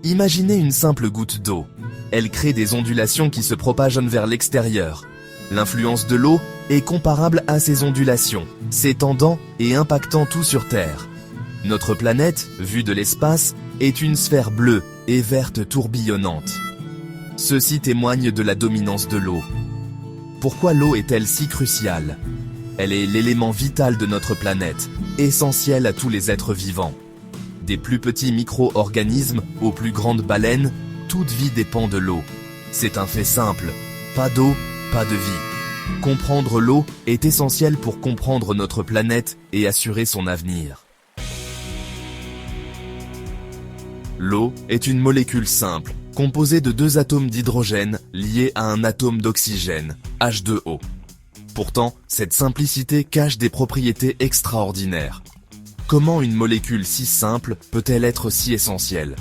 Imaginez une simple goutte d'eau. Elle crée des ondulations qui se propagent vers l'extérieur. L'influence de l'eau est comparable à ces ondulations, s'étendant et impactant tout sur Terre. Notre planète, vue de l'espace, est une sphère bleue et verte tourbillonnante. Ceci témoigne de la dominance de l'eau. Pourquoi l'eau est-elle si cruciale? Elle est l'élément vital de notre planète, essentiel à tous les êtres vivants. Des plus petits micro-organismes aux plus grandes baleines, toute vie dépend de l'eau. C'est un fait simple, pas d'eau, pas de vie. Comprendre l'eau est essentiel pour comprendre notre planète et assurer son avenir. L'eau est une molécule simple, composée de 2 atomes d'hydrogène liés à un atome d'oxygène, H2O. Pourtant, cette simplicité cache des propriétés extraordinaires. Comment une molécule si simple peut-elle être si essentielle?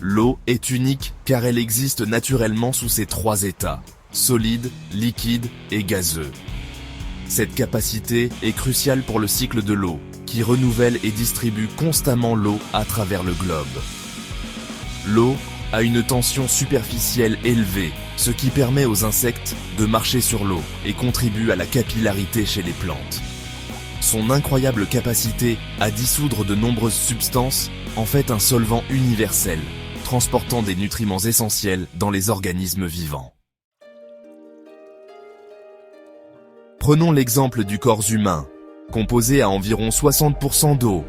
L'eau est unique car elle existe naturellement sous ses 3 états, solide, liquide et gazeux. Cette capacité est cruciale pour le cycle de l'eau, qui renouvelle et distribue constamment l'eau à travers le globe. L'eau a une tension superficielle élevée, ce qui permet aux insectes de marcher sur l'eau et contribue à la capillarité chez les plantes. Son incroyable capacité à dissoudre de nombreuses substances en fait un solvant universel, transportant des nutriments essentiels dans les organismes vivants. Prenons l'exemple du corps humain, composé à environ 60% d'eau.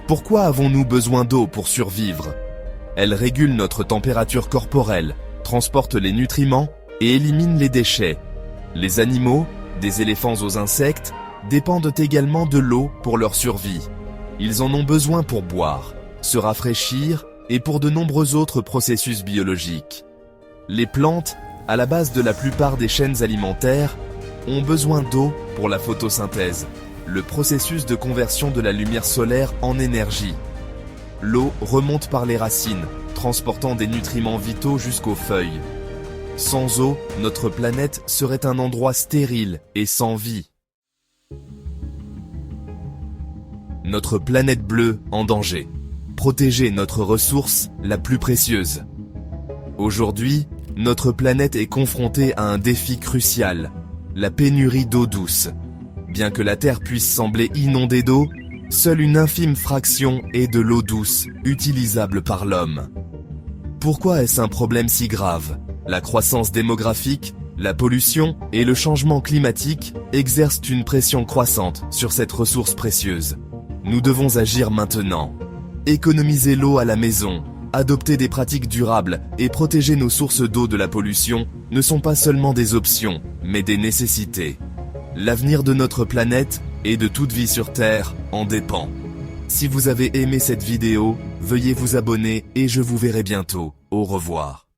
Pourquoi avons-nous besoin d'eau pour survivre? Elle régule notre température corporelle, transporte les nutriments et élimine les déchets. Les animaux, des éléphants aux insectes, dépendent également de l'eau pour leur survie. Ils en ont besoin pour boire, se rafraîchir et pour de nombreux autres processus biologiques. Les plantes, à la base de la plupart des chaînes alimentaires, ont besoin d'eau pour la photosynthèse, le processus de conversion de la lumière solaire en énergie. L'eau remonte par les racines, transportant des nutriments vitaux jusqu'aux feuilles. Sans eau, notre planète serait un endroit stérile et sans vie. Notre planète bleue en danger. Protéger notre ressource la plus précieuse. Aujourd'hui, notre planète est confrontée à un défi crucial, la pénurie d'eau douce. Bien que la Terre puisse sembler inondée d'eau, seule une infime fraction est de l'eau douce, utilisable par l'homme. Pourquoi est-ce un problème si grave? La croissance démographique, la pollution et le changement climatique exercent une pression croissante sur cette ressource précieuse. Nous devons agir maintenant. Économiser l'eau à la maison, adopter des pratiques durables et protéger nos sources d'eau de la pollution ne sont pas seulement des options, mais des nécessités. L'avenir de notre planète et de toute vie sur Terre en dépend. Si vous avez aimé cette vidéo, veuillez vous abonner et je vous verrai bientôt. Au revoir.